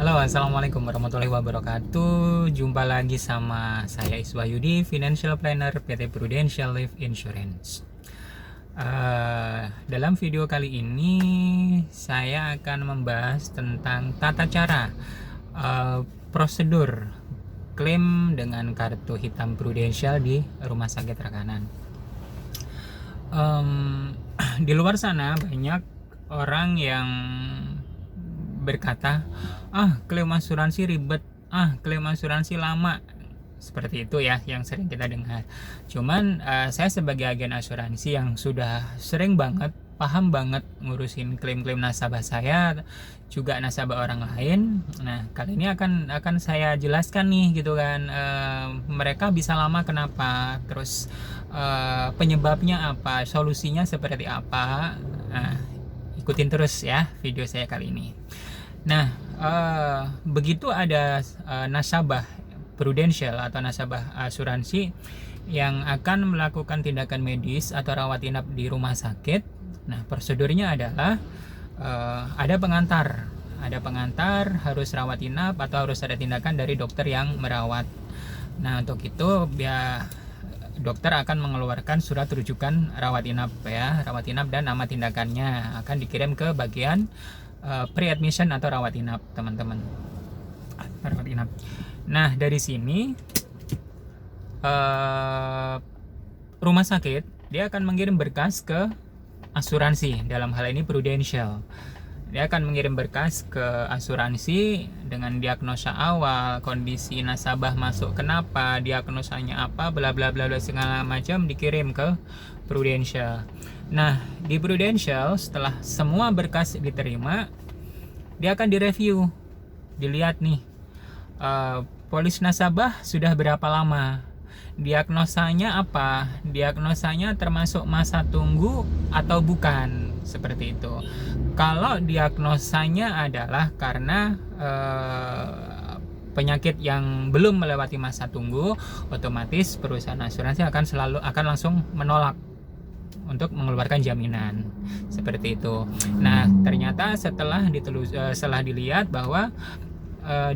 Halo, assalamualaikum warahmatullahi wabarakatuh. Jumpa lagi sama saya Iswahyudi, Financial Planner PT Prudential Life Insurance. Dalam video kali ini saya akan membahas tentang tata cara prosedur klaim dengan kartu hitam Prudential di rumah sakit rekanan. Di luar sana banyak orang yang berkata, klaim asuransi ribet, klaim asuransi lama, seperti itu ya yang sering kita dengar. Cuman saya sebagai agen asuransi yang sudah sering banget, paham banget ngurusin klaim-klaim nasabah saya, juga nasabah orang lain. Nah, kali ini akan saya jelaskan nih gitu kan, mereka bisa lama kenapa, terus penyebabnya apa, solusinya seperti apa. Nah, ikutin terus ya video saya kali ini. Nah, begitu ada nasabah Prudential atau nasabah asuransi yang akan melakukan tindakan medis atau rawat inap di rumah sakit. Nah, prosedurnya adalah ada pengantar. Ada pengantar, harus rawat inap atau harus ada tindakan dari dokter yang merawat. Nah, untuk itu ya dokter akan mengeluarkan surat rujukan rawat inap ya, rawat inap dan nama tindakannya akan dikirim ke bagian pre-admission atau rawat inap, teman-teman. Rawat inap. Nah, dari sini rumah sakit dia akan mengirim berkas ke asuransi, dalam hal ini Prudential. Dia akan mengirim berkas ke asuransi dengan diagnosa awal, kondisi nasabah masuk kenapa, diagnosanya apa, bla bla bla segala macam dikirim ke Prudential. Nah, di Prudential setelah semua berkas diterima, dia akan direview, dilihat nih, polis nasabah sudah berapa lama, diagnosanya apa, diagnosanya termasuk masa tunggu atau bukan, seperti itu. Kalau diagnosanya adalah karena penyakit yang belum melewati masa tunggu, otomatis perusahaan asuransi akan langsung menolak untuk mengeluarkan jaminan, seperti itu. Nah, ternyata setelah dilihat bahwa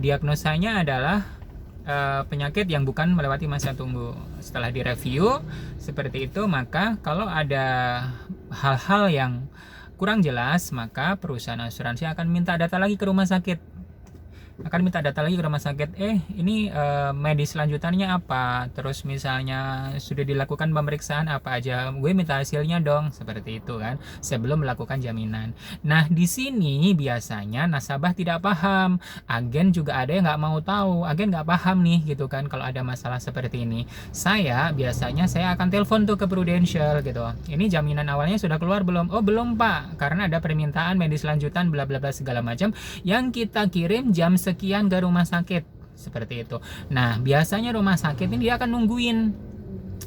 diagnosanya adalah penyakit yang bukan melewati masa tunggu, setelah direview seperti itu, maka kalau ada hal-hal yang kurang jelas, maka perusahaan asuransi akan minta data lagi ke rumah sakit. Ini medis lanjutannya apa, terus misalnya sudah dilakukan pemeriksaan apa aja, gue minta hasilnya dong, seperti itu kan, sebelum melakukan jaminan. Nah, di sini biasanya nasabah tidak paham, agen juga ada yang nggak mau tahu, agen nggak paham nih gitu kan, kalau ada masalah seperti ini. Biasanya saya akan telepon tuh ke Prudential gitu, ini jaminan awalnya sudah keluar belum? Oh, belum pak, karena ada permintaan medis lanjutan bla bla bla segala macam yang kita kirim jam sekian ke rumah sakit, seperti itu. Nah, biasanya rumah sakit ini dia akan nungguin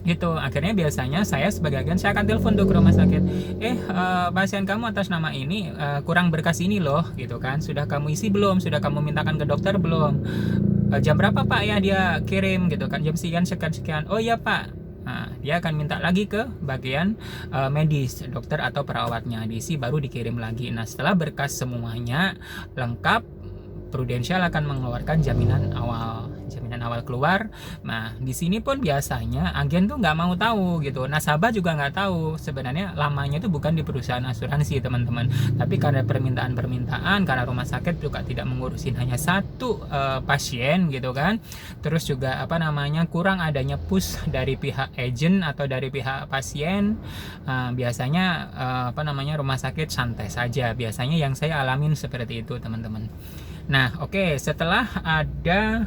gitu. Akhirnya biasanya saya sebagai agen, saya akan telepon tuh ke rumah sakit, pasien kamu atas nama ini kurang berkas ini loh gitu kan, sudah kamu isi belum, sudah kamu mintakan ke dokter belum, jam berapa pak ya dia kirim gitu kan, jam sekian sekian. Oh iya pak. Nah, dia akan minta lagi ke bagian medis, dokter atau perawatnya, diisi baru dikirim lagi. Nah, setelah berkas semuanya lengkap, Prudential akan mengeluarkan jaminan awal keluar. Nah, di sini pun biasanya agen tuh nggak mau tahu gitu, nasabah juga nggak tahu sebenarnya lamanya itu bukan di perusahaan asuransi, teman-teman, tapi karena permintaan, karena rumah sakit juga tidak mengurusin hanya satu pasien gitu kan, terus juga kurang adanya push dari pihak agent atau dari pihak pasien. Biasanya rumah sakit santai saja, biasanya yang saya alamin seperti itu, teman-teman. Nah, oke, setelah ada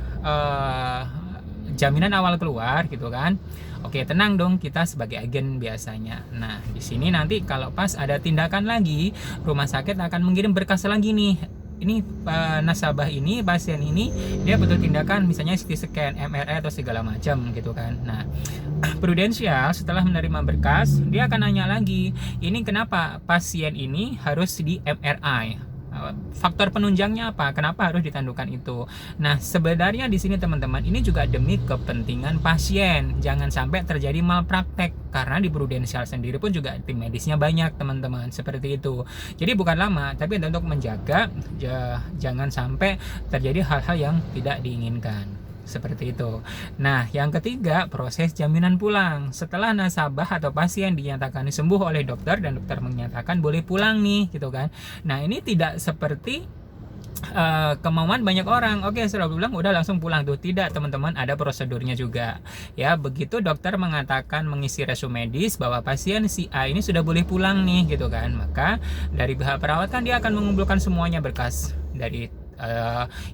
jaminan awal keluar gitu kan, oke, tenang dong kita sebagai agen biasanya. Nah, di sini nanti kalau pas ada tindakan lagi, rumah sakit akan mengirim berkas lagi nih. Ini nasabah ini, pasien ini, dia butuh tindakan misalnya CT scan, MRI atau segala macam gitu kan. Nah, Prudential setelah menerima berkas, dia akan nanya lagi, ini kenapa pasien ini harus di MRI? faktor penunjangnya apa? Kenapa harus ditandukan itu? Nah, sebenarnya di sini teman-teman, ini juga demi kepentingan pasien. Jangan sampai terjadi malpraktek, karena di Prudential sendiri pun juga tim medisnya banyak teman-teman, seperti itu. Jadi bukan lama, tapi untuk menjaga jangan sampai terjadi hal-hal yang tidak diinginkan, seperti itu. Nah, yang ketiga, proses jaminan pulang. Setelah nasabah atau pasien dinyatakan sembuh oleh dokter dan dokter menyatakan boleh pulang nih, gitu kan. Nah, ini tidak seperti kemauan banyak orang. Oke, setelah pulang udah langsung pulang tuh. Tidak, teman-teman, ada prosedurnya juga. Ya, begitu dokter mengatakan mengisi resume medis bahwa pasien si A ini sudah boleh pulang nih, gitu kan. Maka dari pihak perawat kan dia akan mengumpulkan semuanya berkas dari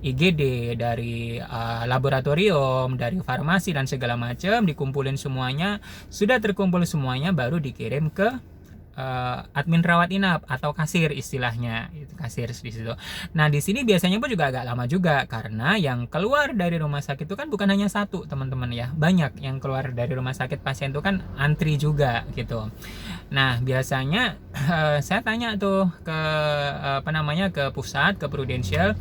IGD, dari laboratorium, dari farmasi dan segala macam, dikumpulin semuanya. Sudah terkumpul semuanya, baru dikirim ke admin rawat inap atau kasir istilahnya, itu kasir di situ. Nah, di sini biasanya pun juga agak lama juga, karena yang keluar dari rumah sakit itu kan bukan hanya satu teman-teman ya, banyak yang keluar dari rumah sakit pasien itu kan antri juga gitu. Nah, biasanya saya tanya tuh ke ke pusat, ke Prudential,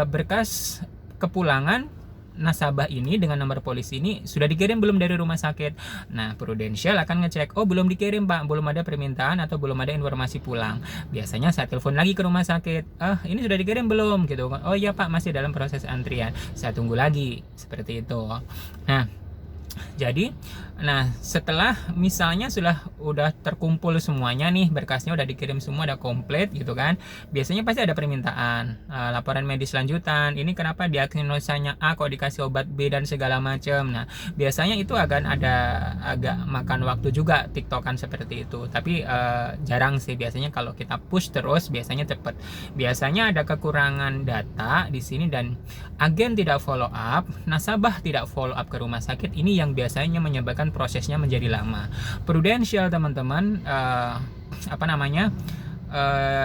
berkas kepulangan nasabah ini dengan nomor polisi ini sudah dikirim belum dari rumah sakit. Nah, Prudential akan ngecek, oh belum dikirim Pak, belum ada permintaan atau belum ada informasi pulang. Biasanya saya telepon lagi ke rumah sakit, ini sudah dikirim belum gitu. Oh iya Pak, masih dalam proses antrian, saya tunggu lagi, seperti itu. Nah, jadi, setelah misalnya udah terkumpul semuanya nih, berkasnya udah dikirim semua, udah komplit gitu kan, biasanya pasti ada permintaan laporan medis lanjutan. Ini kenapa diagnosanya A kok dikasih obat B dan segala macam. Nah, biasanya itu agak makan waktu juga tiktokan seperti itu. Tapi jarang sih, biasanya kalau kita push terus biasanya cepet. Biasanya ada kekurangan data di sini dan agen tidak follow up, nasabah tidak follow up ke rumah sakit. Ini yang biasanya menyebabkan prosesnya menjadi lama. Prudential teman-teman,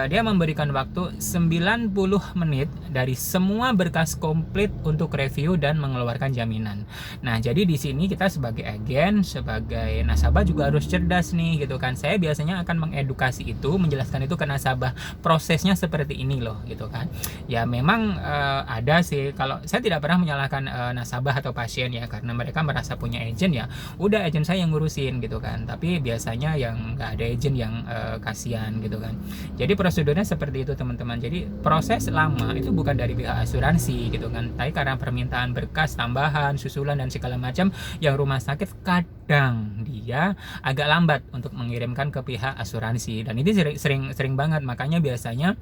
dia memberikan waktu 90 menit dari semua berkas komplit untuk review dan mengeluarkan jaminan. Nah, jadi di sini kita sebagai agen, sebagai nasabah juga harus cerdas nih gitu kan. Saya biasanya akan mengedukasi itu, menjelaskan itu ke nasabah, prosesnya seperti ini loh gitu kan. Ya memang ada sih, kalau saya tidak pernah menyalahkan nasabah atau pasien ya, karena mereka merasa punya agent, ya udah agent saya yang ngurusin gitu kan. Tapi biasanya yang nggak ada agent yang kasihan gitu kan. Jadi prosedurnya seperti itu teman-teman. Jadi proses lama itu bukan dari pihak asuransi gitu kan, tapi karena permintaan berkas tambahan, susulan dan segala macam, yang rumah sakit kadang dia agak lambat untuk mengirimkan ke pihak asuransi. Dan ini sering banget. Makanya biasanya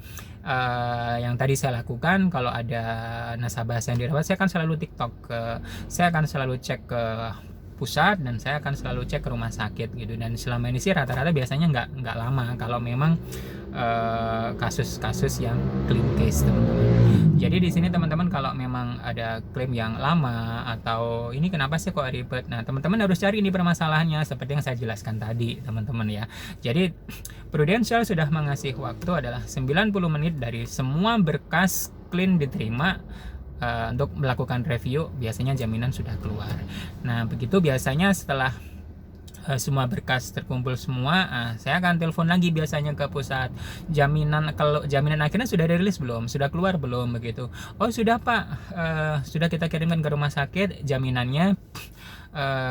yang tadi saya lakukan, kalau ada nasabah yang dirawat, saya akan selalu TikTok, saya akan selalu cek ke pusat dan saya akan selalu cek ke rumah sakit gitu. Dan selama ini sih rata-rata biasanya nggak lama kalau memang kasus-kasus yang claim case teman-teman. Jadi di sini teman-teman kalau memang ada klaim yang lama atau ini kenapa sih kok ribet, nah teman-teman harus cari ini permasalahannya seperti yang saya jelaskan tadi teman-teman ya. Jadi Prudential sudah mengasih waktu adalah 90 menit dari semua berkas clean diterima untuk melakukan review, biasanya jaminan sudah keluar. Nah, begitu biasanya setelah semua berkas terkumpul semua, saya akan telepon lagi biasanya ke pusat jaminan. Kalau jaminan akhirnya sudah dirilis belum, sudah keluar belum begitu. Oh sudah Pak, sudah kita kirimkan ke rumah sakit jaminannya.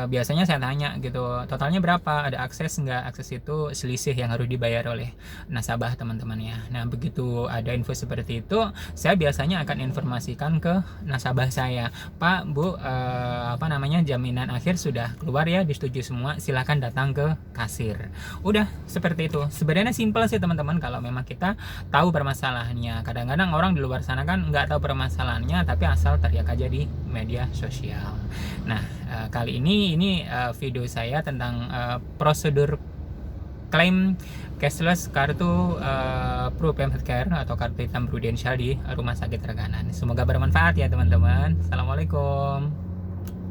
Biasanya saya tanya gitu, totalnya berapa, ada akses nggak, akses itu selisih yang harus dibayar oleh nasabah teman-teman ya. Nah begitu ada info seperti itu, saya biasanya akan informasikan ke nasabah saya, Pak Bu, jaminan akhir sudah keluar ya, disetujui semua, silahkan datang ke kasir. Udah seperti itu. Sebenarnya simpel sih teman-teman kalau memang kita tahu permasalahannya. Kadang-kadang orang di luar sana kan nggak tahu permasalahannya, tapi asal teriak aja di media sosial. Nah, kali ini video saya tentang prosedur klaim cashless kartu ProPM Healthcare atau kartu hitam Prudential di rumah sakit Raganan. Semoga bermanfaat ya teman-teman. Assalamualaikum.